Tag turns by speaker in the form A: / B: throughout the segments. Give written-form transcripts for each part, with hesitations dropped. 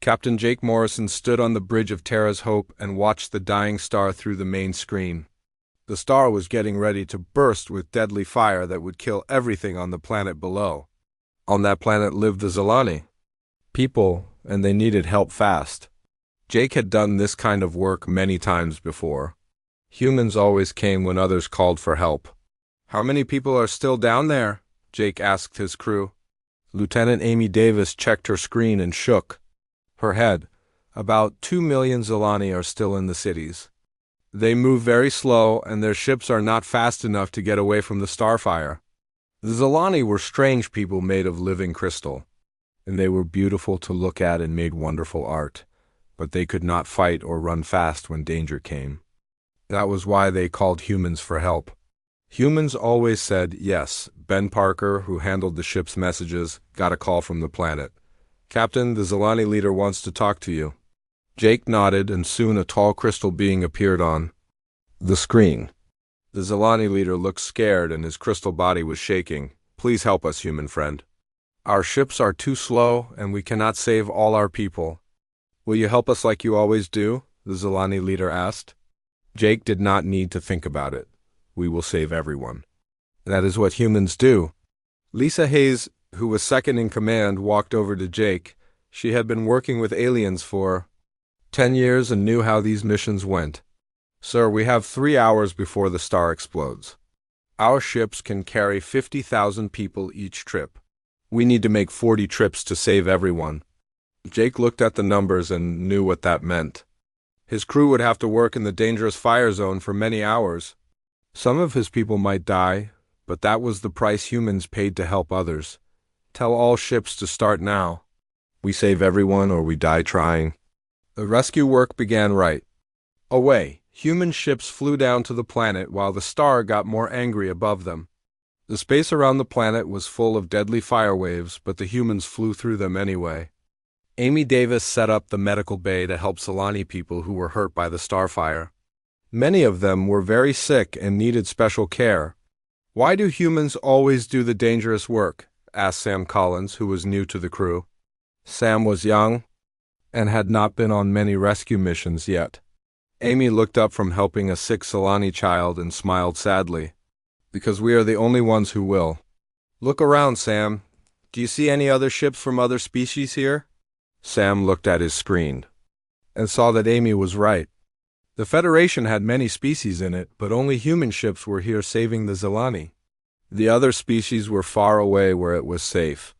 A: Captain Jake Morrison stood on the bridge of Terra's Hope and watched the dying star through the main screen. The star was getting ready to burst with deadly fire that would kill everything on the planet below. On that planet lived the Zilani people, and they needed help fast. Jake had done this kind of work many times before. Humans always came when others called for help. "How many people are still down there?" Jake asked his crew. Lieutenant Amy Davis checked her screen and shook her head. "About 2 million Zilani are still in the cities. They move very slow, and their ships are not fast enough to get away from the starfire." The Zilani were strange people made of living crystal, and they were beautiful to look at and made wonderful art, but they could not fight or run fast when danger came. That was why they called humans for help. Humans always said yes. Ben Parker, who handled the ship's messages, got a call from the planet. "Captain, the Zilani leader wants to talk to you." Jake nodded, and soon a tall crystal being appeared on the screen. The Zilani leader looked scared, and his crystal body was shaking. "Please help us, human friend. Our ships are too slow, and we cannot save all our people." "Will you help us like you always do?" the Zilani leader asked. Jake did not need to think about it. "We will save everyone. That is what humans do." Lisa Hayes, who was second in command, walked over to Jake. She had been working with aliens for 10 years and knew how these missions went. "Sir, we have 3 hours before the star explodes. Our ships can carry 50,000 people each trip. We need to make 40 trips to save everyone." Jake looked at the numbers and knew what that meant. His crew would have to work in the dangerous fire zone for many hours. Some of his people might die, but that was the price humans paid to help others. "Tell all ships to start now. We save everyone or we die trying." The rescue work began right away. Human ships flew down to the planet while the star got more angry above them. The space around the planet was full of deadly fire waves, but the humans flew through them anyway. Amy Davis set up the medical bay to help Zilani people who were hurt by the starfire. Many of them were very sick and needed special care. "Why do humans always do the dangerous work?" asked Sam Collins, who was new to the crew. Sam was young and had not been on many rescue missions yet. Amy looked up from helping a sick Zilani child and smiled sadly. "Because we are the only ones who will." "Look around, Sam. Do you see any other ships from other species here?" Sam looked at his screen and saw that Amy was right. The Federation had many species in it, but only human ships were here saving the Zilani. The other species were far away where it was safe.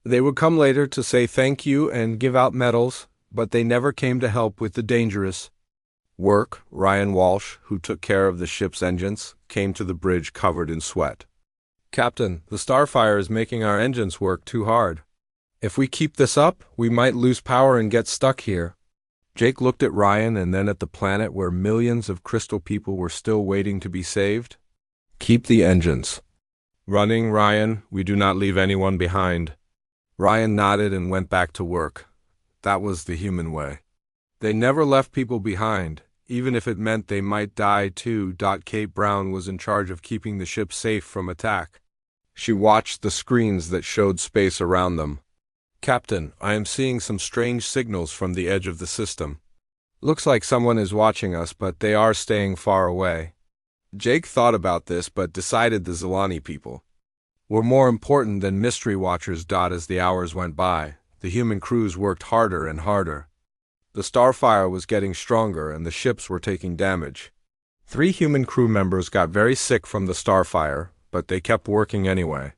A: They would come later to say thank you and give out medals, but they never came to help with the dangerous work. Ryan Walsh, who took care of the ship's engines, came to the bridge covered in sweat. "Captain, the starfire is making our engines work too hard. If we keep this up, we might lose power and get stuck here." Jake looked at Ryan and then at the planet where millions of crystal people were still waiting to be saved. "Keep the engines running, Ryan. We do not leave anyone behind." Ryan nodded and went back to work. That was the human way. They never left people behind, even if it meant they might die too. Kate Brown was in charge of keeping the ship safe from attack. She watched the screens that showed space around them. "Captain, I am seeing some strange signals from the edge of the system. Looks like someone is watching us, but they are staying far away." Jake thought about this, but decided the Zilani people were more important than mystery watchers. As the hours went by, the human crews worked harder and harder. The starfire was getting stronger, and the ships were taking damage. 3 human crew members got very sick from the starfire, but they kept working anyway.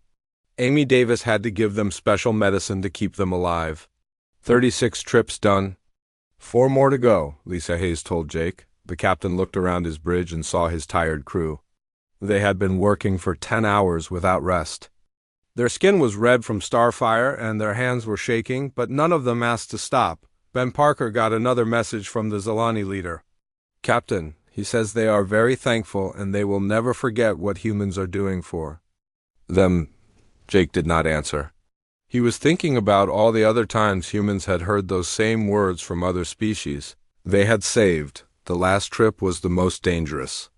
A: Amy Davis had to give them special medicine to keep them alive. 36 trips done. 4 more to go, Lisa Hayes told Jake. The captain looked around his bridge and saw his tired crew. They had been working for 10 hours without rest. Their skin was red from starfire and their hands were shaking, but none of them asked to stop. Ben Parker got another message from the Zilani leader. "Captain, he says they are very thankful and they will never forget what humans are doing for them." Jake did not answer. He was thinking about all the other times humans had heard those same words from other species. They had saved. The last trip was the most dangerous.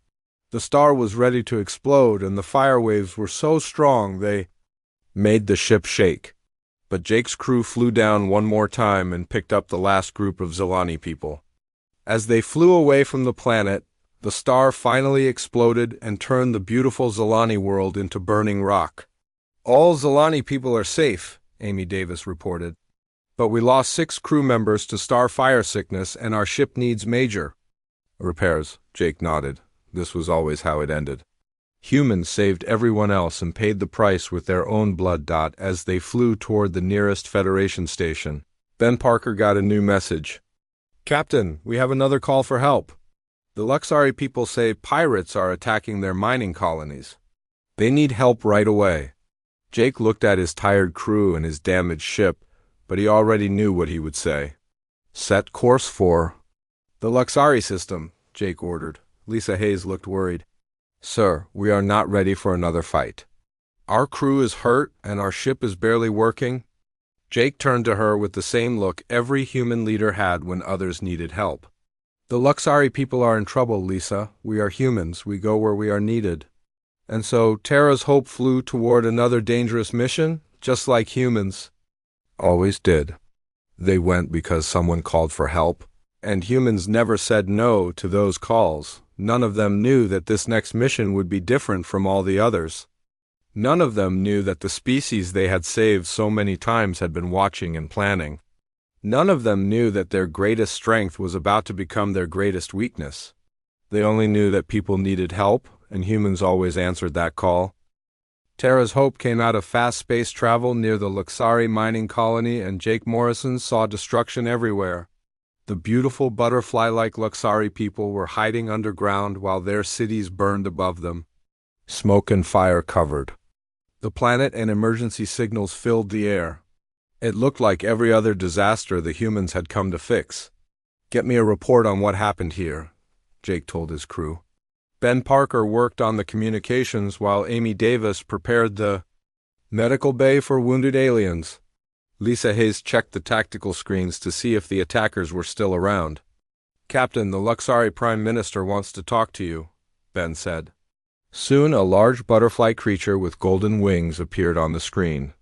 A: The star was ready to explode, and the fire waves were so strong they made the ship shake. But Jake's crew flew down one more time and picked up the last group of Zilani people. As they flew away from the planet, the star finally exploded and turned the beautiful Zilani world into burning rock. All Zilani people are safe, Amy Davis reported. But we lost 6 crew members to star fire sickness and our ship needs major repairs. Jake nodded. This was always how it ended. Humans saved everyone else and paid the price with their own blood. As they flew toward the nearest Federation station, Ben Parker got a new message. Captain, we have another call for help. The Luxari people say pirates are attacking their mining colonies. They need help right away. Jake looked at his tired crew and his damaged ship, but he already knew what he would say. Set course for the Luxari system, Jake ordered. Lisa Hayes looked worried. Sir, we are not ready for another fight. Our crew is hurt and our ship is barely working. Jake turned to her with the same look every human leader had when others needed help. The Luxari people are in trouble, Lisa. We are humans. We go where we are needed. And so Tara's hope flew toward another dangerous mission, just like humans always did. They went because someone called for help, and humans never said no to those calls. None of them knew that this next mission would be different from all the others. None of them knew that the species they had saved so many times had been watching and planning. None of them knew that their greatest strength was about to become their greatest weakness. They only knew that people needed help, and humans always answered that call. Tara's hope came out of fast space travel near the Luxari mining colony, and Jake Morrison saw destruction everywhere. The beautiful butterfly-like Luxari people were hiding underground while their cities burned above them. Smoke and fire covered the planet, and emergency signals filled the air. It looked like every other disaster the humans had come to fix. Get me a report on what happened here, Jake told his crew. Ben Parker worked on the communications while Amy Davis prepared the medical bay for wounded aliens. Lisa Hayes checked the tactical screens to see if the attackers were still around. Captain, the Luxari Prime Minister wants to talk to you, Ben said. Soon a large butterfly creature with golden wings appeared on the screen.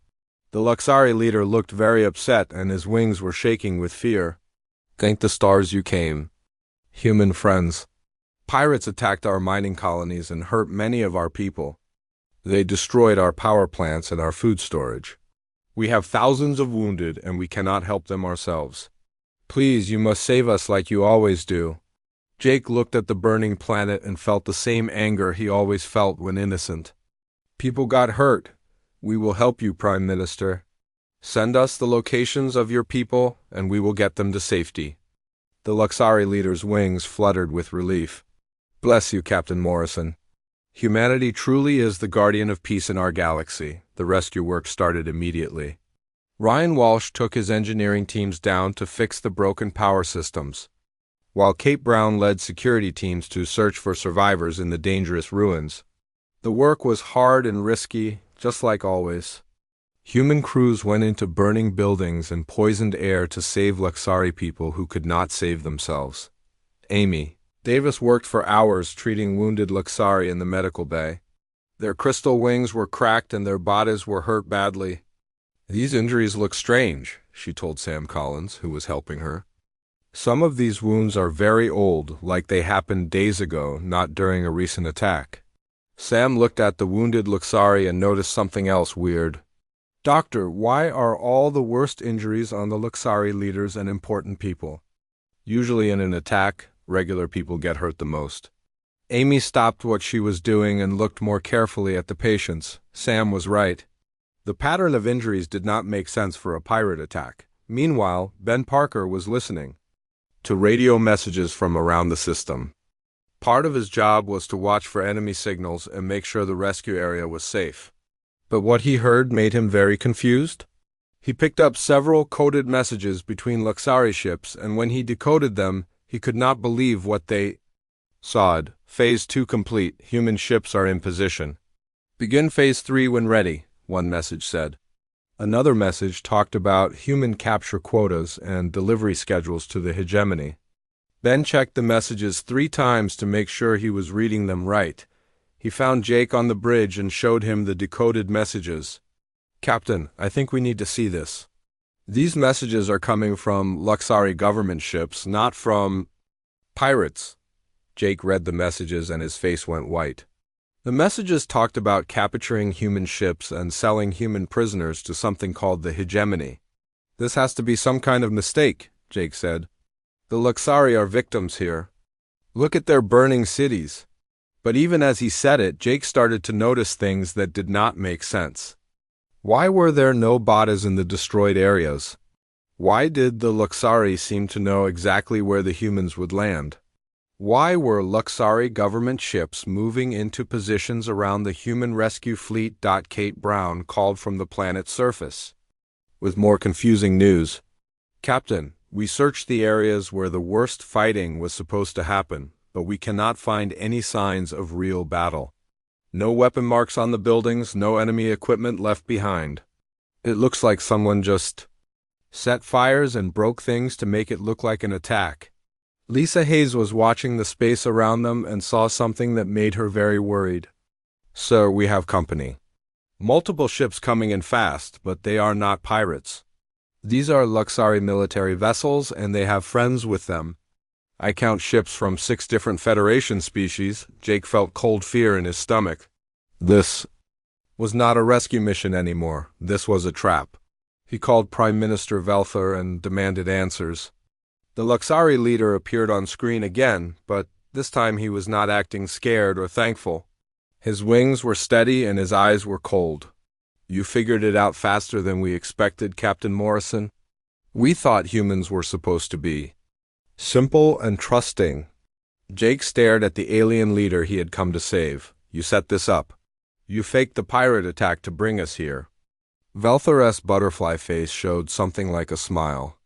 A: The Luxari leader looked very upset and his wings were shaking with fear. Thank the stars you came. Human friends. Pirates attacked our mining colonies and hurt many of our people. They destroyed our power plants and our food storage. We have thousands of wounded and we cannot help them ourselves. Please, you must save us like you always do. Jake looked at the burning planet and felt the same anger he always felt when innocent. People got hurt. We will help you, Prime Minister. Send us the locations of your people and we will get them to safety. The Luxari leader's wings fluttered with relief. Bless you, Captain Morrison. Humanity truly is the guardian of peace in our galaxy. The rescue work started immediately. Ryan Walsh took his engineering teams down to fix the broken power systems, while Kate Brown led security teams to search for survivors in the dangerous ruins. The work was hard and risky, just like always. Human crews went into burning buildings and poisoned air to save Luxari people who could not save themselves. Amy Davis worked for hours treating wounded Luxari in the medical bay. Their crystal wings were cracked and their bodies were hurt badly. These injuries look strange, she told Sam Collins, who was helping her. Some of these wounds are very old, like they happened days ago, not during a recent attack. Sam looked at the wounded Luxari and noticed something else weird. Doctor, why are all the worst injuries on the Luxari leaders and important people? Usually in an attack, regular people get hurt the most. Amy stopped what she was doing and looked more carefully at the patients. Sam was right. The pattern of injuries did not make sense for a pirate attack. Meanwhile, Ben Parker was listening to radio messages from around the system. Part of his job was to watch for enemy signals and make sure the rescue area was safe. But what he heard made him very confused. He picked up several coded messages between Luxari ships, and when he decoded them, he could not believe what they saw. Phase 2 complete. Human ships are in position. Begin Phase 3 when ready, one message said. Another message talked about human capture quotas and delivery schedules to the hegemony. Ben checked the messages 3 times to make sure he was reading them right. He found Jake on the bridge and showed him the decoded messages. Captain, I think we need to see this. These messages are coming from Luxari government ships, not from pirates. Jake read the messages and his face went white. The messages talked about capturing human ships and selling human prisoners to something called the hegemony. This has to be some kind of mistake, Jake said. The Luxari are victims here. Look at their burning cities. But even as he said it, Jake started to notice things that did not make sense. Why were there no bodies in the destroyed areas? Why did the Luxari seem to know exactly where the humans would land? Why were Luxari government ships moving into positions around the human rescue fleet? Kate Brown called from the planet's surface, with more confusing news. Captain, we searched the areas where the worst fighting was supposed to happen, but we cannot find any signs of real battle. No weapon marks on the buildings, no enemy equipment left behind. It looks like someone just set fires and broke things to make it look like an attack. Lisa Hayes was watching the space around them and saw something that made her very worried. Sir, we have company. Multiple ships coming in fast, but they are not pirates. These are Luxari military vessels, and they have friends with them. I count ships from 6 different Federation species. Jake felt cold fear in his stomach. This was not a rescue mission anymore. This was a trap. He called Prime Minister Velther and demanded answers. The Luxari leader appeared on screen again, but this time he was not acting scared or thankful. His wings were steady and his eyes were cold. You figured it out faster than we expected, Captain Morrison. We thought humans were supposed to be simple and trusting. Jake stared at the alien leader he had come to save. You set this up. You faked the pirate attack to bring us here. Velther's butterfly face showed something like a smile.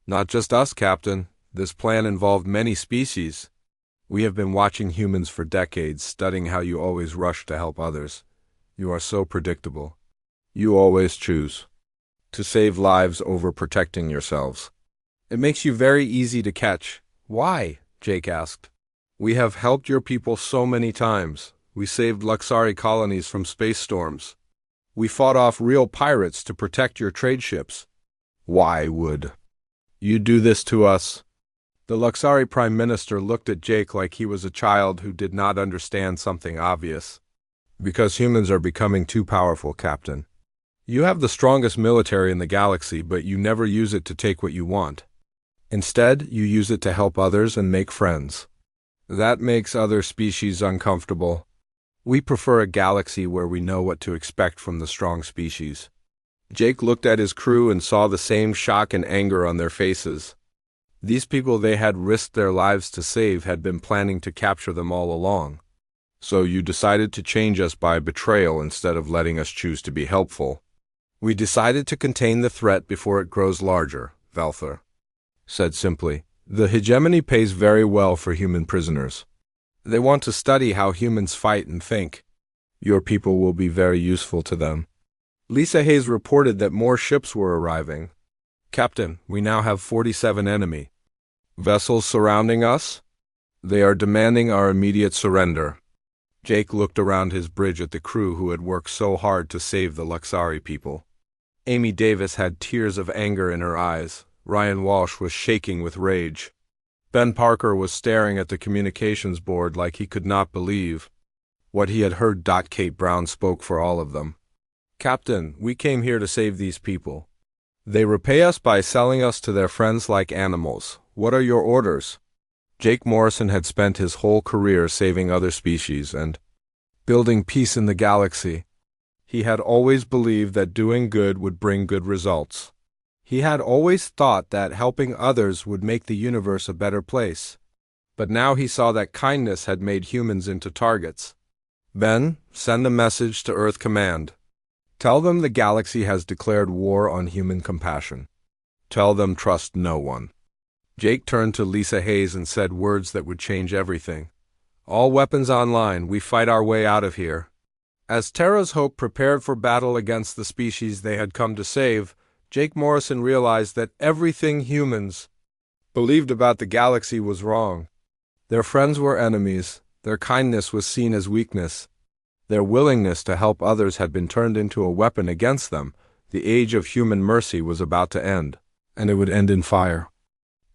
A: Not just us, Captain. This plan involved many species. We have been watching humans for decades, studying how you always rush to help others. You are so predictable. You always choose to save lives over protecting yourselves. It makes you very easy to catch. Why? Jake asked. We have helped your people so many times. We saved Luxari colonies from space storms. We fought off real pirates to protect your trade ships. Why would you do this to us? The Luxari Prime Minister looked at Jake like he was a child who did not understand something obvious. Because humans are becoming too powerful, Captain. You have the strongest military in the galaxy, but you never use it to take what you want. Instead, you use it to help others and make friends. That makes other species uncomfortable. We prefer a galaxy where we know what to expect from the strong species. Jake looked at his crew and saw the same shock and anger on their faces. These people they had risked their lives to save had been planning to capture them all along. So you decided to change us by betrayal instead of letting us choose to be helpful. We decided to contain the threat before it grows larger, Velther said simply. The hegemony pays very well for human prisoners. They want to study how humans fight and think. Your people will be very useful to them. Lisa Hayes reported that more ships were arriving. Captain, we now have 47 enemy vessels surrounding us. They are demanding our immediate surrender. Jake looked around his bridge at the crew who had worked so hard to save the Luxari people. Amy Davis had tears of anger in her eyes. Ryan Walsh was shaking with rage. Ben Parker was staring at the communications board like he could not believe what he had heard. Kate Brown spoke for all of them. Captain, we came here to save these people. They repay us by selling us to their friends like animals. What are your orders? Jake Morrison had spent his whole career saving other species and building peace in the galaxy. He had always believed that doing good would bring good results. He had always thought that helping others would make the universe a better place. But now he saw that kindness had made humans into targets. Ben, send a message to Earth Command. Tell them the galaxy has declared war on human compassion. Tell them trust no one. Jake turned to Lisa Hayes and said words that would change everything. All weapons online, we fight our way out of here. As Terra's Hope prepared for battle against the species they had come to save, Jake Morrison realized that everything humans believed about the galaxy was wrong. Their friends were enemies, their kindness was seen as weakness. Their willingness to help others had been turned into a weapon against them, The age of human mercy was about to end, and it would end in fire.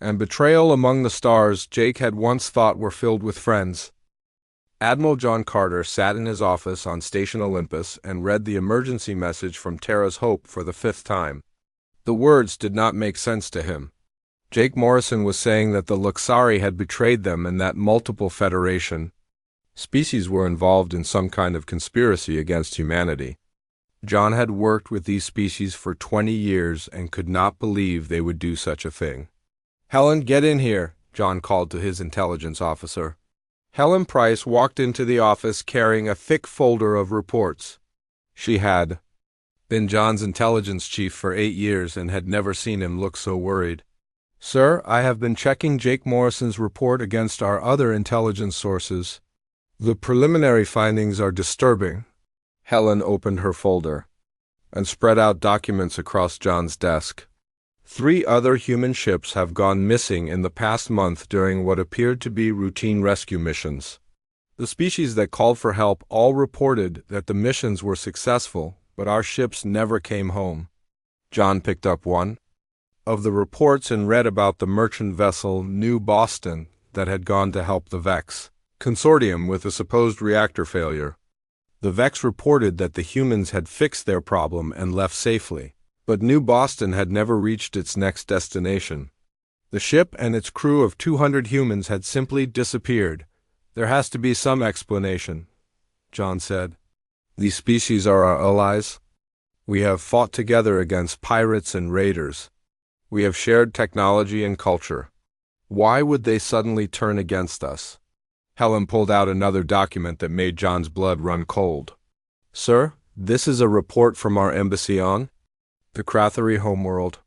A: And betrayal among the stars Jake had once thought were filled with friends. Admiral John Carter sat in his office on Station Olympus and read the emergency message from Terra's Hope for the 5th time. The words did not make sense to him. Jake Morrison was saying that the Luxari had betrayed them and that multiple Federation species were involved in some kind of conspiracy against humanity. John had worked with these species for 20 years and could not believe they would do such a thing. "Helen, get in here," John called to his intelligence officer. Helen Price walked into the office carrying a thick folder of reports. She had been John's intelligence chief for 8 years and had never seen him look so worried. "Sir, I have been checking Jake Morrison's report against our other intelligence sources. The preliminary findings are disturbing." Helen opened her folder and spread out documents across John's desk. 3 other human ships have gone missing in the past month during what appeared to be routine rescue missions. The species that called for help all reported that the missions were successful, but our ships never came home. John picked up one of the reports and read about the merchant vessel New Boston that had gone to help the Vex consortium with a supposed reactor failure. The Vex reported that the humans had fixed their problem and left safely, but New Boston had never reached its next destination. The ship and its crew of 200 humans had simply disappeared. "There has to be some explanation," John said. "These species are our allies. We have fought together against pirates and raiders. We have shared technology and culture. Why would they suddenly turn against us?" Helen pulled out another document that made John's blood run cold. "Sir, this is a report from our embassy on the Krathari homeworld.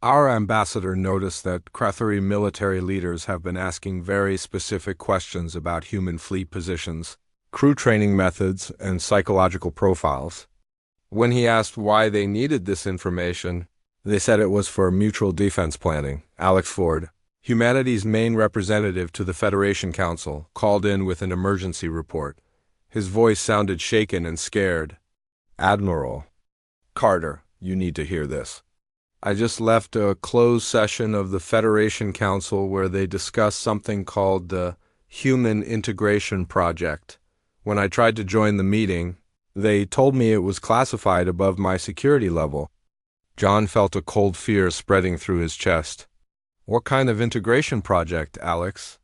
A: Our ambassador noticed that Krathari military leaders have been asking very specific questions about human fleet positions, crew training methods, and psychological profiles. When he asked why they needed this information, they said it was for mutual defense planning." Alex Ford, humanity's main representative to the Federation Council, called in with an emergency report. His voice sounded shaken and scared. "Admiral Carter, you need to hear this. I just left a closed session of the Federation Council where they discussed something called the Human Integration Project. When I tried to join the meeting, they told me it was classified above my security level." John felt a cold fear spreading through his chest. "What kind of integration project, Alex?"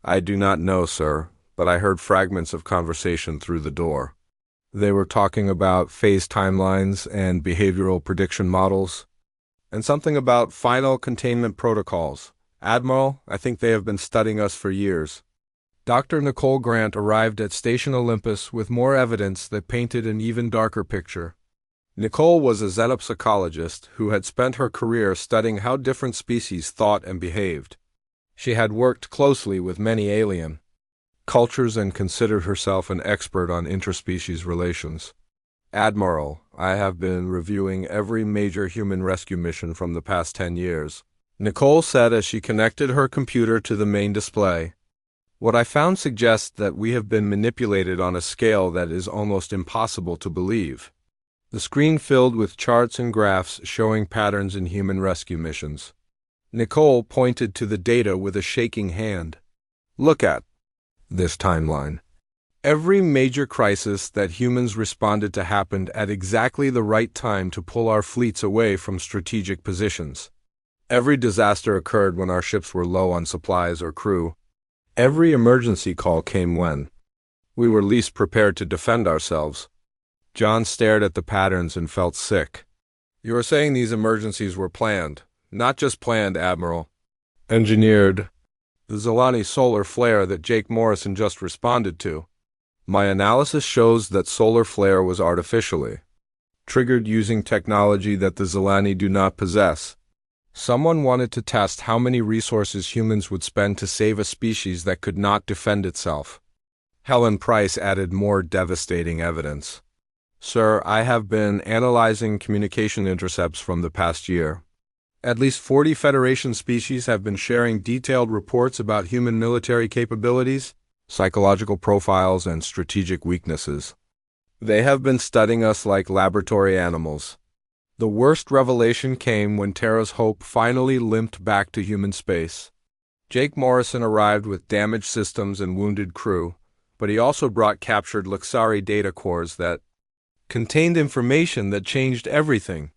A: "I do not know, sir, but I heard fragments of conversation through the door. They were talking about phase timelines and behavioral prediction models, and something about final containment protocols. Admiral, I think they have been studying us for years." Dr. Nicole Grant arrived at Station Olympus with more evidence that painted an even darker picture. Nicole was a xenopsychologist who had spent her career studying how different species thought and behaved. She had worked closely with many alien cultures and considered herself an expert on interspecies relations. "Admiral, I have been reviewing every major human rescue mission from the past 10 years, Nicole said as she connected her computer to the main display. "What I found suggests that we have been manipulated on a scale that is almost impossible to believe." The screen filled with charts and graphs showing patterns in human rescue missions. Nicole pointed to the data with a shaking hand. "Look at this timeline. Every major crisis that humans responded to happened at exactly the right time to pull our fleets away from strategic positions. Every disaster occurred when our ships were low on supplies or crew. Every emergency call came when we were least prepared to defend ourselves." John stared at the patterns and felt sick. "You are saying these emergencies were planned, not just planned, Admiral. Engineered. The Zelani solar flare that Jake Morrison just responded to. My analysis shows that solar flare was artificially triggered using technology that the Zelani do not possess. Someone wanted to test how many resources humans would spend to save a species that could not defend itself." Helen Price added more devastating evidence. "Sir, I have been analyzing communication intercepts from the past year. At least 40 Federation species have been sharing detailed reports about human military capabilities, psychological profiles, and strategic weaknesses. They have been studying us like laboratory animals. The worst revelation came when Terra's Hope finally limped back to human space. Jake Morrison arrived with damaged systems and wounded crew, but he also brought captured Luxari data cores that contained information that changed everything.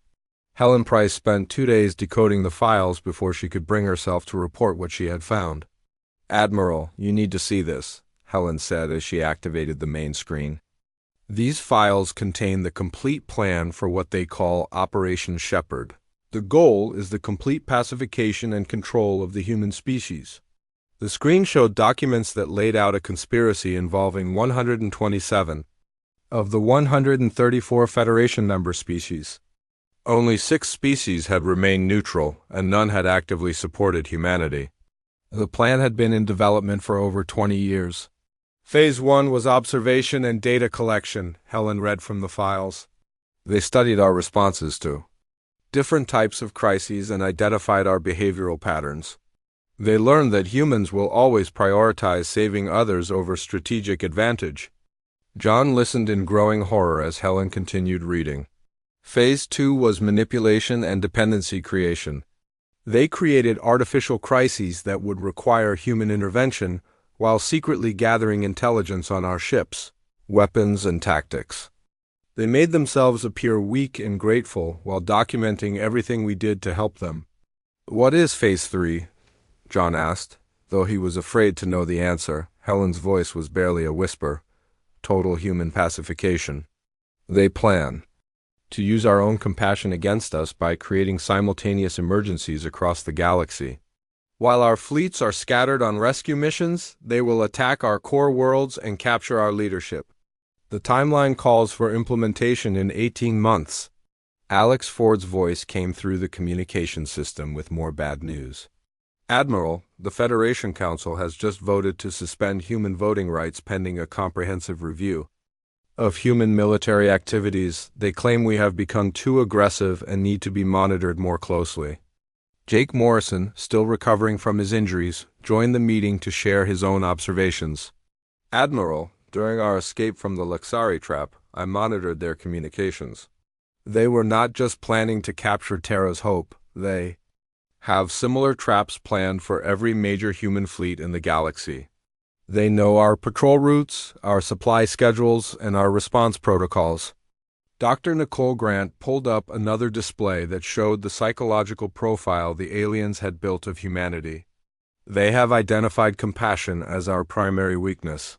A: Helen Price spent 2 days decoding the files before she could bring herself to report what she had found. "Admiral, you need to see this," Helen said as she activated the main screen. "These files contain the complete plan for what they call Operation Shepherd. The goal is the complete pacification and control of the human species." The screen showed documents that laid out a conspiracy involving 127 of the 134 Federation member species. Only 6 species had remained neutral, and none had actively supported humanity. The plan had been in development for over 20 years. Phase 1 was observation and data collection, Helen read from the files. They studied our responses to different types of crises and identified our behavioral patterns. They learned that humans will always prioritize saving others over strategic advantage. John listened in growing horror as Helen continued reading. Phase 2 was manipulation and dependency creation. They created artificial crises that would require human intervention while secretly gathering intelligence on our ships, weapons, and tactics. They made themselves appear weak and grateful while documenting everything we did to help them. "What is Phase 3? John asked, though he was afraid to know the answer. Helen's voice was barely a whisper. "Total human pacification. They plan to use our own compassion against us by creating simultaneous emergencies across the galaxy. While our fleets are scattered on rescue missions, they will attack our core worlds and capture our leadership. The timeline calls for implementation in 18 months. Alex Ford's voice came through the communication system with more bad news. "Admiral, the Federation Council has just voted to suspend human voting rights pending a comprehensive review of human military activities. They claim we have become too aggressive and need to be monitored more closely." Jake Morrison, still recovering from his injuries, joined the meeting to share his own observations. "Admiral, during our escape from the Luxari trap, I monitored their communications. They were not just planning to capture Terra's Hope, they have similar traps planned for every major human fleet in the galaxy. They know our patrol routes, our supply schedules, and our response protocols." Dr. Nicole Grant pulled up another display that showed the psychological profile the aliens had built of humanity. "They have identified compassion as our primary weakness.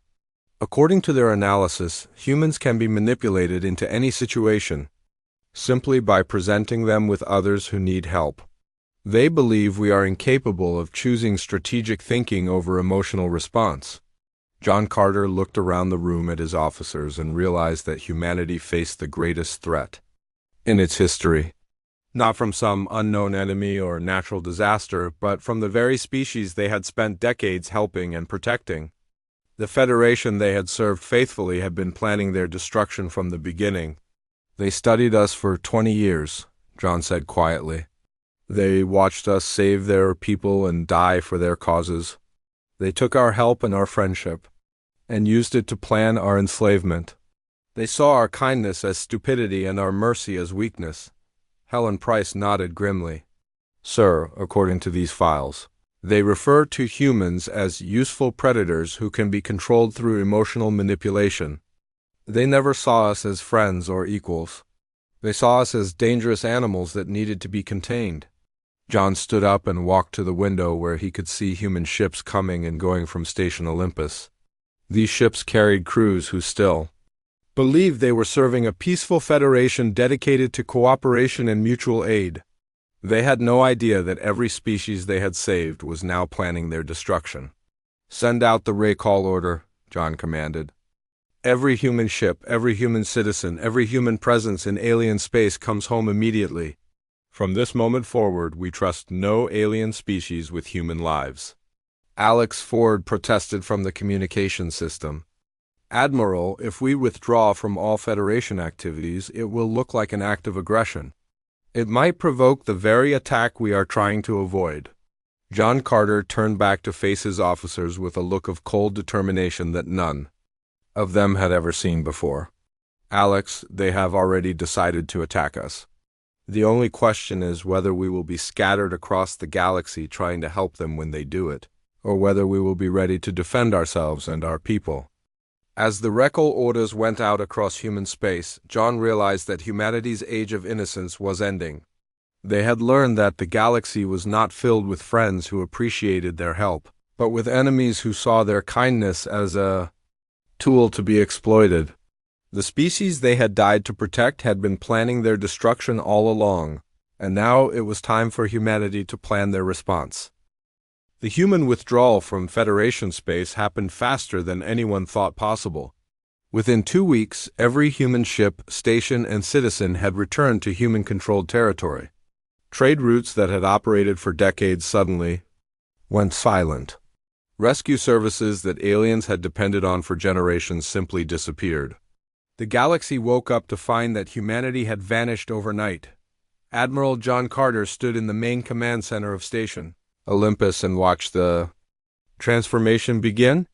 A: According to their analysis, humans can be manipulated into any situation simply by presenting them with others who need help. They believe we are incapable of choosing strategic thinking over emotional response." John Carter looked around the room at his officers and realized that humanity faced the greatest threat in its history. Not from some unknown enemy or natural disaster, but from the very species they had spent decades helping and protecting. The Federation they had served faithfully had been planning their destruction from the beginning. "They studied us for 20 years, John said quietly. "They watched us save their people and die for their causes. They took our help and our friendship and used it to plan our enslavement. They saw our kindness as stupidity and our mercy as weakness." Helen Price nodded grimly. "Sir, according to these files, they refer to humans as useful predators who can be controlled through emotional manipulation. They never saw us as friends or equals. They saw us as dangerous animals that needed to be contained." John stood up and walked to the window where he could see human ships coming and going from Station Olympus. These ships carried crews who still believed they were serving a peaceful Federation dedicated to cooperation and mutual aid. They had no idea that every species they had saved was now planning their destruction. "Send out the recall order," John commanded. "Every human ship, every human citizen, every human presence in alien space comes home immediately. From this moment forward, we trust no alien species with human lives." Alex Ford protested from the communication system. "Admiral, if we withdraw from all Federation activities, it will look like an act of aggression. It might provoke the very attack we are trying to avoid." John Carter turned back to face his officers with a look of cold determination that none of them had ever seen before. "Alex, they have already decided to attack us. The only question is whether we will be scattered across the galaxy trying to help them when they do it, or whether we will be ready to defend ourselves and our people. As the recall orders went out across human space, John realized that humanity's age of innocence was ending. They had learned that the galaxy was not filled with friends who appreciated their help, but with enemies who saw their kindness as a tool to be exploited. The species they had died to protect had been planning their destruction all along, and now it was time for humanity to plan their response. The human withdrawal from Federation space happened faster than anyone thought possible. Within 2 weeks, every human ship, station, and citizen had returned to human-controlled territory. Trade routes that had operated for decades suddenly went silent. Rescue services that aliens had depended on for generations simply disappeared. The galaxy woke up to find that humanity had vanished overnight. Admiral John Carter stood in the main command center of Station Olympus and watched the transformation begin.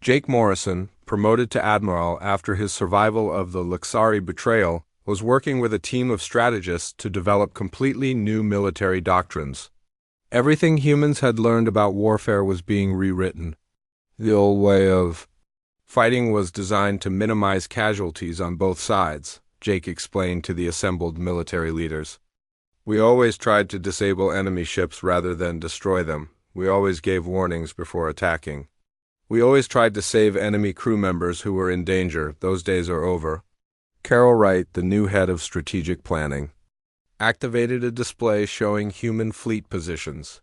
A: Jake Morrison, promoted to admiral after his survival of the Luxari betrayal, was working with a team of strategists to develop completely new military doctrines. Everything humans had learned about warfare was being rewritten. The old way of fighting was designed to minimize casualties on both sides, Jake explained to the assembled military leaders. We always tried to disable enemy ships rather than destroy them. We always gave warnings before attacking. We always tried to save enemy crew members who were in danger. Those days are over. Carol Wright, the new head of strategic planning, activated a display showing human fleet positions.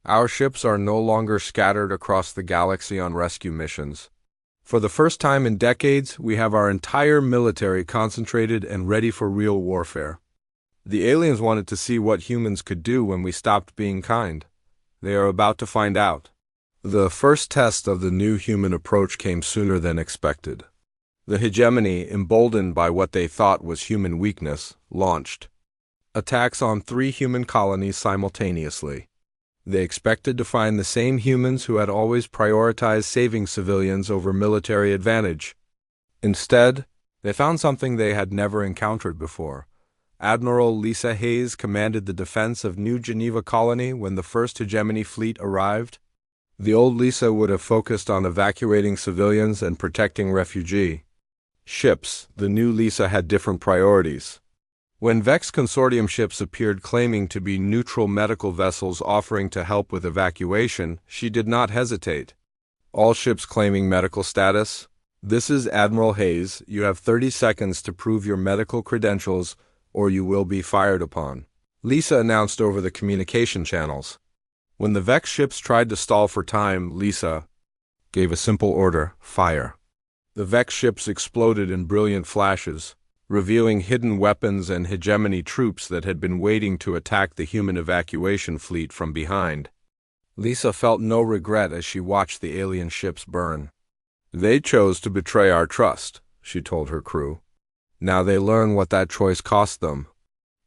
A: Our ships are no longer scattered across the galaxy on rescue missions. For the first time in decades, we have our entire military concentrated and ready for real warfare. The aliens wanted to see what humans could do when we stopped being kind. They are about to find out. The first test of the new human approach came sooner than expected. The hegemony, emboldened by what they thought was human weakness, launched attacks on 3 human colonies simultaneously. They expected to find the same humans who had always prioritized saving civilians over military advantage. Instead, they found something they had never encountered before. Admiral Lisa Hayes commanded the defense of New Geneva Colony when the first hegemony fleet arrived. The old Lisa would have focused on evacuating civilians and protecting refugee ships. The new Lisa had different priorities. When Vex Consortium ships appeared claiming to be neutral medical vessels offering to help with evacuation, she did not hesitate. All ships claiming medical status. This is Admiral Hayes. You have 30 seconds to prove your medical credentials, or you will be fired upon, Lisa announced over the communication channels. When the Vex ships tried to stall for time, Lisa gave a simple order: fire. The Vex ships exploded in brilliant flashes, revealing hidden weapons and hegemony troops that had been waiting to attack the human evacuation fleet from behind. Lisa felt no regret as she watched the alien ships burn. They chose to betray our trust, she told her crew. Now they learn what that choice cost them.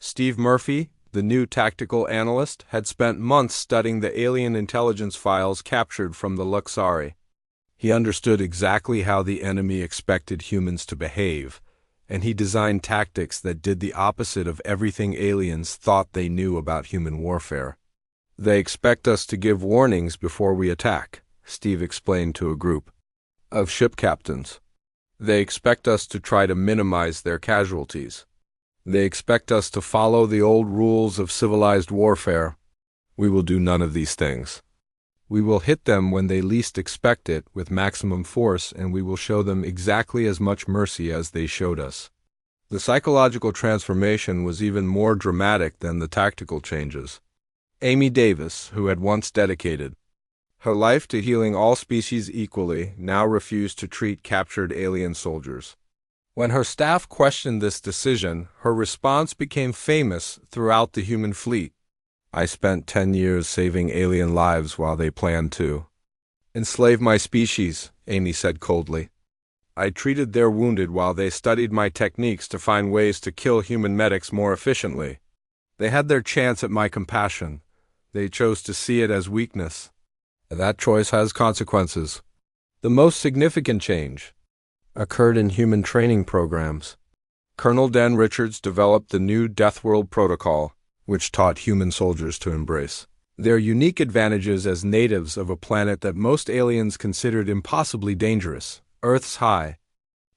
A: Steve Murphy, the new tactical analyst, had spent months studying the alien intelligence files captured from the Luxari. He understood exactly how the enemy expected humans to behave, and he designed tactics that did the opposite of everything aliens thought they knew about human warfare. They expect us to give warnings before we attack, Steve explained to a group of ship captains. They expect us to try to minimize their casualties. They expect us to follow the old rules of civilized warfare. We will do none of these things. We will hit them when they least expect it with maximum force, and we will show them exactly as much mercy as they showed us. The psychological transformation was even more dramatic than the tactical changes. Amy Davis, who had once dedicated her life to healing all species equally, now refused to treat captured alien soldiers. When her staff questioned this decision, her response became famous throughout the human fleet. I spent 10 years saving alien lives while they planned to enslave my species, Amy said coldly. I treated their wounded while they studied my techniques to find ways to kill human medics more efficiently. They had their chance at my compassion. They chose to see it as weakness. That choice has consequences. The most significant change occurred in human training programs. Colonel Dan Richards developed the new Deathworld protocol, which taught human soldiers to embrace their unique advantages as natives of a planet that most aliens considered impossibly dangerous. Earth's high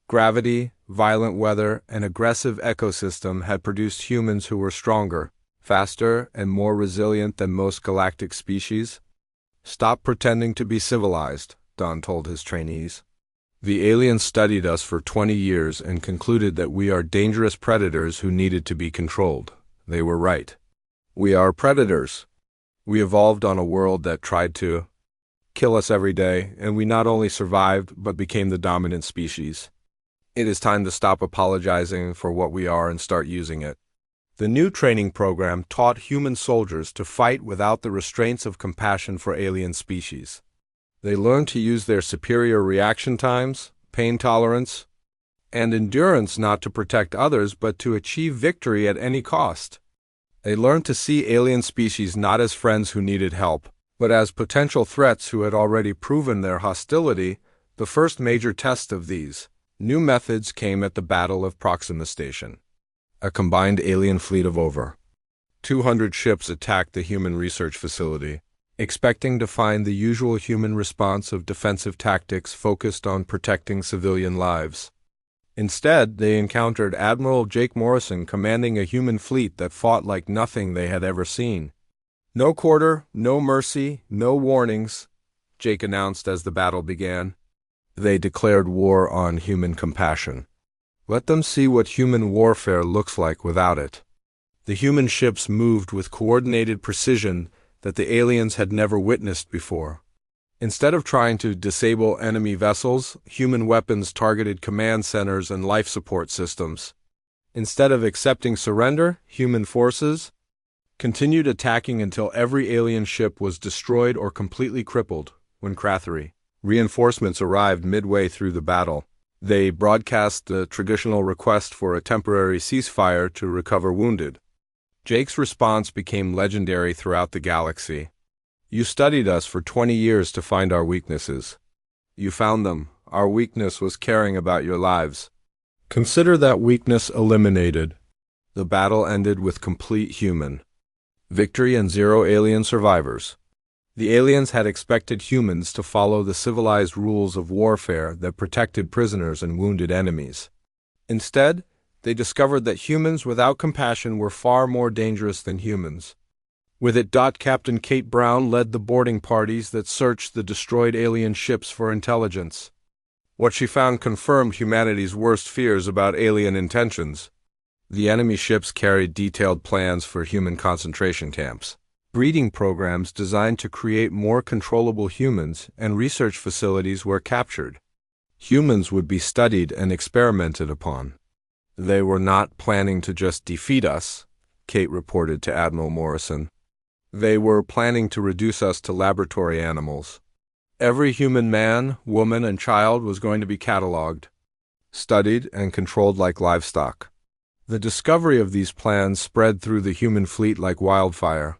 A: gravity, violent weather, and aggressive ecosystem had produced humans who were stronger, faster, and more resilient than most galactic species. "Stop pretending to be civilized," Don told his trainees. "The aliens studied us for 20 years and concluded that we are dangerous predators who needed to be controlled. They were right. We are predators. We evolved on a world that tried to kill us every day, and we not only survived but became the dominant species. It is time to stop apologizing for what we are and start using it." The new training program taught human soldiers to fight without the restraints of compassion for alien species. They learned to use their superior reaction times, pain tolerance, and endurance not to protect others but to achieve victory at any cost. They learned to see alien species not as friends who needed help, but as potential threats who had already proven their hostility. The first major test of these new methods came at the Battle of Proxima Station. A combined alien fleet of over 200 ships attacked the human research facility, expecting to find the usual human response of defensive tactics focused on protecting civilian lives. Instead, they encountered Admiral Jake Morrison commanding a human fleet that fought like nothing they had ever seen. "No quarter, no mercy, no warnings," Jake announced as the battle began. They declared war on human compassion. Let them see what human warfare looks like without it. The human ships moved with coordinated precision that the aliens had never witnessed before. Instead of trying to disable enemy vessels, human weapons targeted command centers and life support systems. Instead of accepting surrender, human forces continued attacking until every alien ship was destroyed or completely crippled. When Crathery reinforcements arrived midway through the battle, they broadcast the traditional request for a temporary ceasefire to recover wounded. Jake's response became legendary throughout the galaxy. "You studied us for 20 years to find our weaknesses. You found them. Our weakness was caring about your lives. Consider that weakness eliminated." The battle ended with complete human victory and 0 alien survivors. The aliens had expected humans to follow the civilized rules of warfare that protected prisoners and wounded enemies. Instead, they discovered that humans without compassion were far more dangerous than humans. With it, Captain Kate Brown led the boarding parties that searched the destroyed alien ships for intelligence. What she found confirmed humanity's worst fears about alien intentions. The enemy ships carried detailed plans for human concentration camps, breeding programs designed to create more controllable humans, and research facilities were captured. Humans would be studied and experimented upon. "They were not planning to just defeat us," Kate reported to Admiral Morrison. "They were planning to reduce us to laboratory animals. Every human man, woman, and child was going to be cataloged, studied, and controlled like livestock." The discovery of these plans spread through the human fleet like wildfire.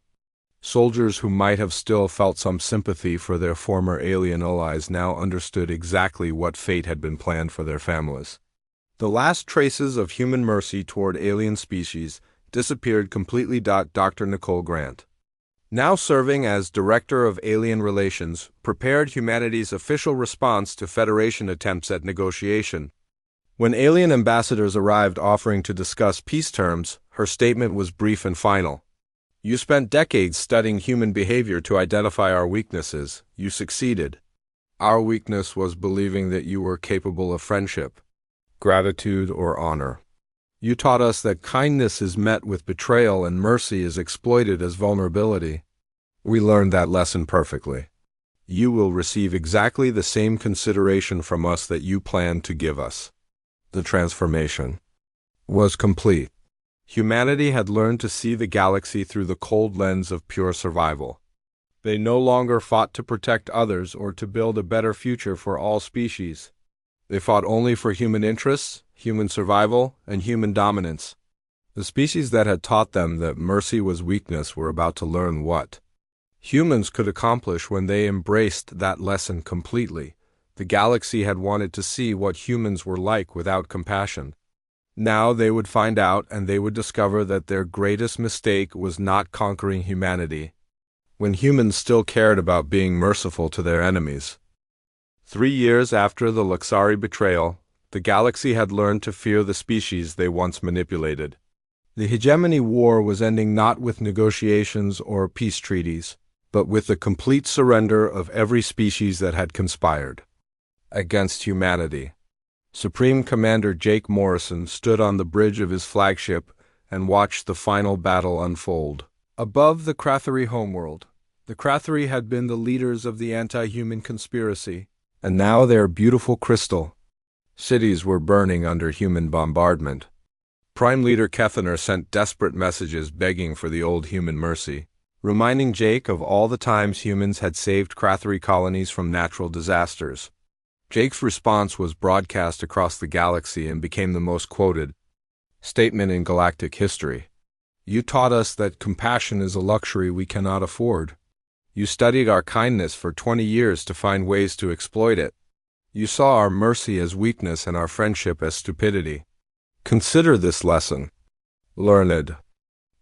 A: Soldiers who might have still felt some sympathy for their former alien allies now understood exactly what fate had been planned for their families. The last traces of human mercy toward alien species disappeared completely. Dr. Nicole Grant, now serving as Director of Alien Relations, prepared humanity's official response to Federation attempts at negotiation. When alien ambassadors arrived offering to discuss peace terms, her statement was brief and final. "You spent decades studying human behavior to identify our weaknesses. You succeeded. Our weakness was believing that you were capable of friendship, gratitude, or honor. You taught us that kindness is met with betrayal and mercy is exploited as vulnerability. We learned that lesson perfectly. You will receive exactly the same consideration from us that you planned to give us." The transformation was complete. Humanity had learned to see the galaxy through the cold lens of pure survival. They no longer fought to protect others or to build a better future for all species. They fought only for human interests, human survival, and human dominance. The species that had taught them that mercy was weakness were about to learn what humans could accomplish when they embraced that lesson completely. The galaxy had wanted to see what humans were like without compassion. Now they would find out, and they would discover that their greatest mistake was not conquering humanity, when humans still cared about being merciful to their enemies. 3 years after the Luxari betrayal, the galaxy had learned to fear the species they once manipulated. The hegemony war was ending not with negotiations or peace treaties, but with the complete surrender of every species that had conspired against humanity. Supreme Commander Jake Morrison stood on the bridge of his flagship and watched the final battle unfold. Above the Krathari homeworld, the Krathari had been the leaders of the anti-human conspiracy, and now their beautiful crystal cities were burning under human bombardment. Prime Leader Kethaner sent desperate messages begging for the old human mercy, reminding Jake of all the times humans had saved Krathari colonies from natural disasters. Jake's response was broadcast across the galaxy and became the most quoted statement in galactic history. You taught us that compassion is a luxury we cannot afford. You studied our kindness for 20 years to find ways to exploit it. You saw our mercy as weakness and our friendship as stupidity. Consider this lesson. Learned.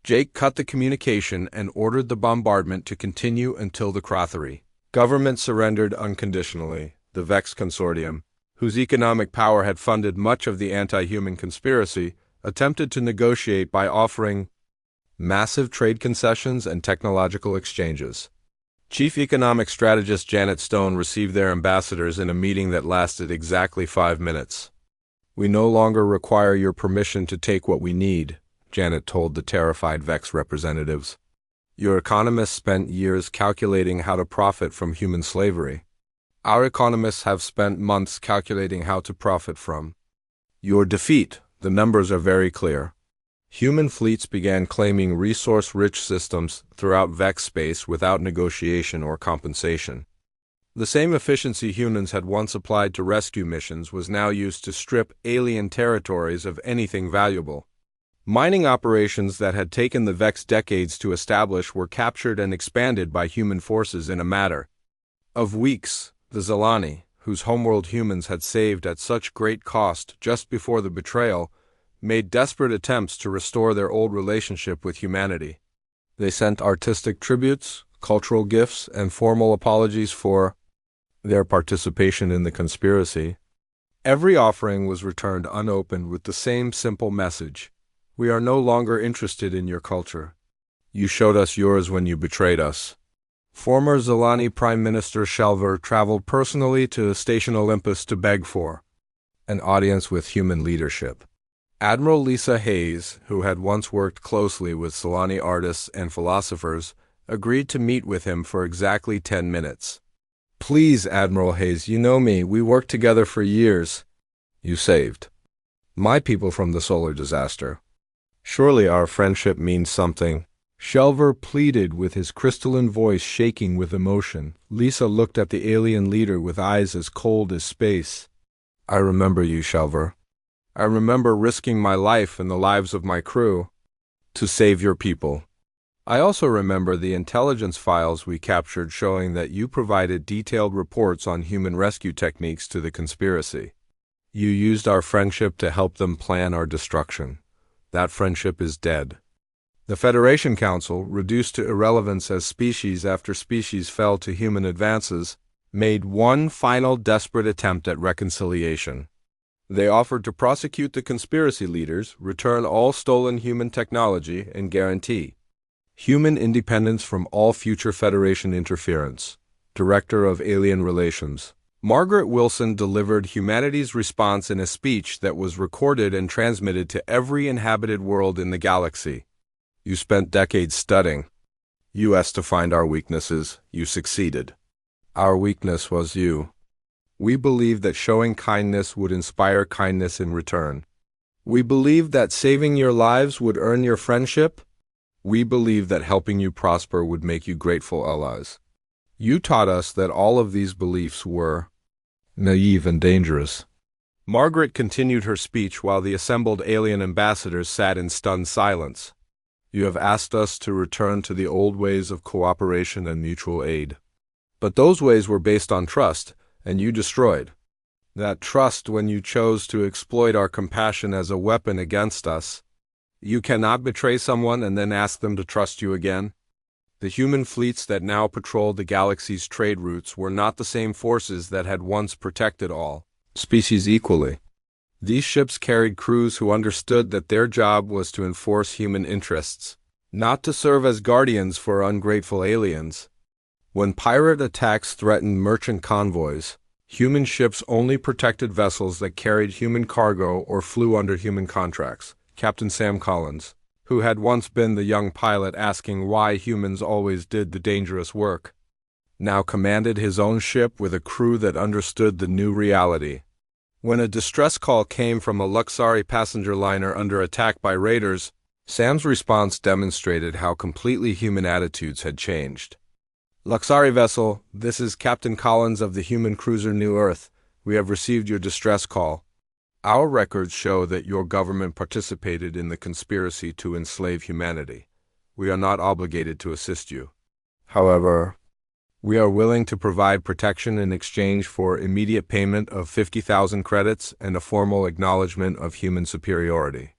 A: Jake cut the communication and ordered the bombardment to continue until the Krathari government surrendered unconditionally. The Vex Consortium, whose economic power had funded much of the anti-human conspiracy, attempted to negotiate by offering massive trade concessions and technological exchanges. Chief Economic Strategist Janet Stone received their ambassadors in a meeting that lasted exactly 5 minutes. We no longer require your permission to take what we need, Janet told the terrified Vex representatives. Your economists spent years calculating how to profit from human slavery. Our economists have spent months calculating how to profit from your defeat. The numbers are very clear. Human fleets began claiming resource-rich systems throughout Vex space without negotiation or compensation. The same efficiency humans had once applied to rescue missions was now used to strip alien territories of anything valuable. Mining operations that had taken the Vex decades to establish were captured and expanded by human forces in a matter of weeks. The Zalani, whose homeworld humans had saved at such great cost just before the betrayal, made desperate attempts to restore their old relationship with humanity. They sent artistic tributes, cultural gifts, and formal apologies for their participation in the conspiracy. Every offering was returned unopened with the same simple message: we are no longer interested in your culture. You showed us yours when you betrayed us. Former Zalani Prime Minister Shelver traveled personally to Station Olympus to beg for an audience with human leadership. Admiral Lisa Hayes, who had once worked closely with Zalani artists and philosophers, agreed to meet with him for exactly 10 minutes. Please, Admiral Hayes, you know me. We worked together for years. You saved my people from the solar disaster. Surely our friendship means something. Shelver pleaded with his crystalline voice shaking with emotion. Lisa looked at the alien leader with eyes as cold as space. I remember you, Shelver. I remember risking my life and the lives of my crew to save your people. I also remember the intelligence files we captured showing that you provided detailed reports on human rescue techniques to the conspiracy. You used our friendship to help them plan our destruction. That friendship is dead. The Federation Council, reduced to irrelevance as species after species fell to human advances, made one final desperate attempt at reconciliation. They offered to prosecute the conspiracy leaders, return all stolen human technology, and guarantee human independence from all future Federation interference. Director of Alien Relations Margaret Wilson delivered humanity's response in a speech that was recorded and transmitted to every inhabited world in the galaxy. You spent decades studying us to find our weaknesses. You succeeded. Our weakness was you. We believed that showing kindness would inspire kindness in return. We believed that saving your lives would earn your friendship. We believed that helping you prosper would make you grateful allies. You taught us that all of these beliefs were naive and dangerous. Margaret continued her speech while the assembled alien ambassadors sat in stunned silence. You have asked us to return to the old ways of cooperation and mutual aid. But those ways were based on trust, and you destroyed That trust when you chose to exploit our compassion as a weapon against us. You cannot betray someone and then ask them to trust you again. The human fleets that now patrolled the galaxy's trade routes were not the same forces that had once protected all species equally. These ships carried crews who understood that their job was to enforce human interests, not to serve as guardians for ungrateful aliens. When pirate attacks threatened merchant convoys, human ships only protected vessels that carried human cargo or flew under human contracts. Captain Sam Collins, who had once been the young pilot asking why humans always did the dangerous work, now commanded his own ship with a crew that understood the new reality. When a distress call came from a Luxari passenger liner under attack by raiders, Sam's response demonstrated how completely human attitudes had changed. "Luxari vessel, this is Captain Collins of the human cruiser New Earth. We have received your distress call. Our records show that your government participated in the conspiracy to enslave humanity. We are not obligated to assist you. However, we are willing to provide protection in exchange for immediate payment of 50,000 credits and a formal acknowledgement of human superiority."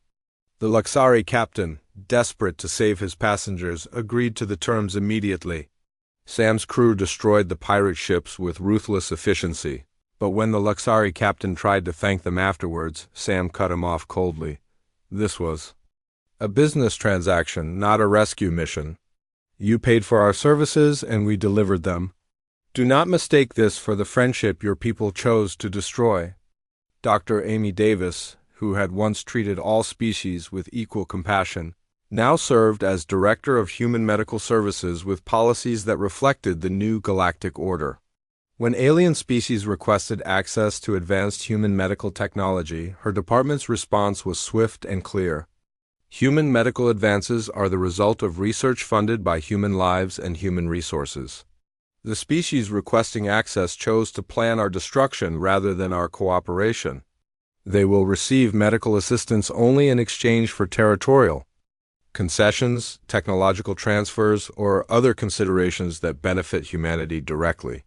A: The Luxari captain, desperate to save his passengers, agreed to the terms immediately. Sam's crew destroyed the pirate ships with ruthless efficiency, but when the Luxari captain tried to thank them afterwards, Sam cut him off coldly. This was a business transaction, not a rescue mission. You paid for our services, and we delivered them. Do not mistake this for the friendship your people chose to destroy. Dr. Amy Davis, who had once treated all species with equal compassion, now served as Director of Human Medical Services with policies that reflected the new galactic order. When alien species requested access to advanced human medical technology, her department's response was swift and clear. Human medical advances are the result of research funded by human lives and human resources. The species requesting access chose to plan our destruction rather than our cooperation. They will receive medical assistance only in exchange for territorial concessions, technological transfers, or other considerations that benefit humanity directly.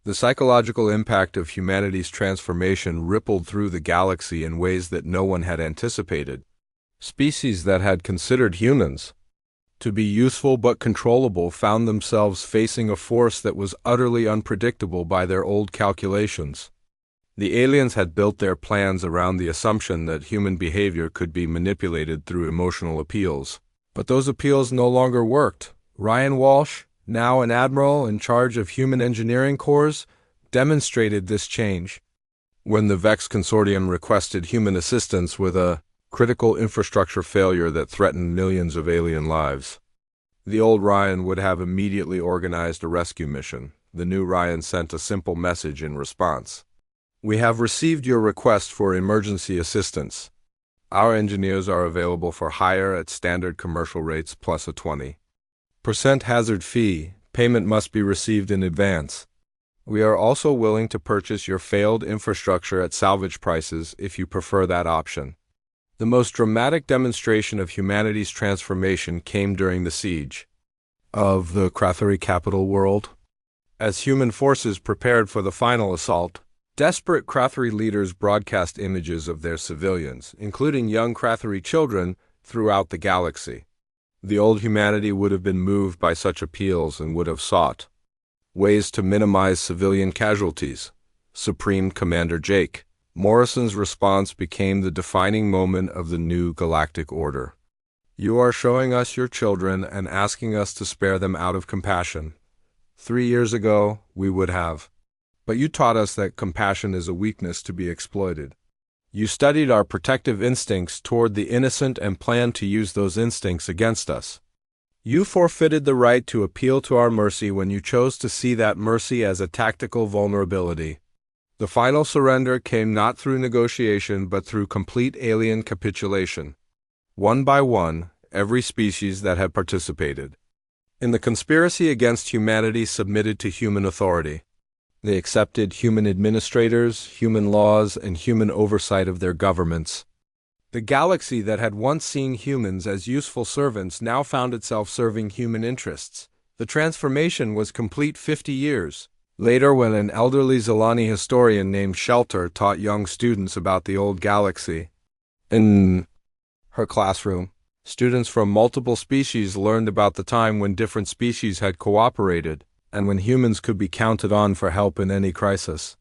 A: The psychological impact of humanity's transformation rippled through the galaxy in ways that no one had anticipated. Species that had considered humans to be useful but controllable found themselves facing a force that was utterly unpredictable by their old calculations. The aliens had built their plans around the assumption that human behavior could be manipulated through emotional appeals. But those appeals no longer worked. Ryan Walsh, now an admiral in charge of human engineering corps, demonstrated this change. When the Vex Consortium requested human assistance with a critical infrastructure failure that threatened millions of alien lives, the old Ryan would have immediately organized a rescue mission. The new Ryan sent a simple message in response. "We have received your request for emergency assistance. Our engineers are available for hire at standard commercial rates plus a 20% hazard fee. Payment must be received in advance. We are also willing to purchase your failed infrastructure at salvage prices if you prefer that option." The most dramatic demonstration of humanity's transformation came during the siege of the Krathari capital world. As human forces prepared for the final assault, desperate Krathari leaders broadcast images of their civilians, including young Krathari children, throughout the galaxy. The old humanity would have been moved by such appeals and would have sought ways to minimize civilian casualties. Supreme Commander Jake Morrison's response became the defining moment of the new galactic order. "You are showing us your children and asking us to spare them out of compassion. 3 years ago, we would have. But you taught us that compassion is a weakness to be exploited. You studied our protective instincts toward the innocent and planned to use those instincts against us. You forfeited the right to appeal to our mercy when you chose to see that mercy as a tactical vulnerability. The final surrender came not through negotiation but through complete alien capitulation. One by one, every species that had participated in the conspiracy against humanity submitted to human authority. They accepted human administrators, human laws, and human oversight of their governments. The galaxy that had once seen humans as useful servants now found itself serving human interests. The transformation was complete 50 years Later, when an elderly Zilani historian named Shelter taught young students about the old galaxy in her classroom, students from multiple species learned about the time when different species had cooperated and when humans could be counted on for help in any crisis.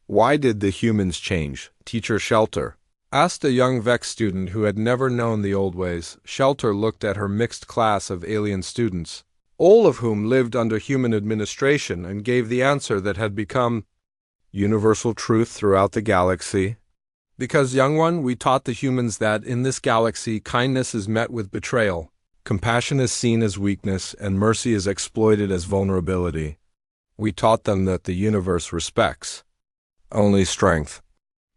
A: Why did the humans change? Teacher Shelter asked a young Vex student who had never known the old ways. Shelter looked at her mixed class of alien students, all of whom lived under human administration, and gave the answer that had become universal truth throughout the galaxy. Because, young one, we taught the humans that in this galaxy, kindness is met with betrayal, compassion is seen as weakness, and mercy is exploited as vulnerability. We taught them that the universe respects only strength.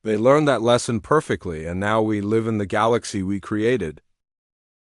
A: They learned that lesson perfectly, and now we live in the galaxy we created,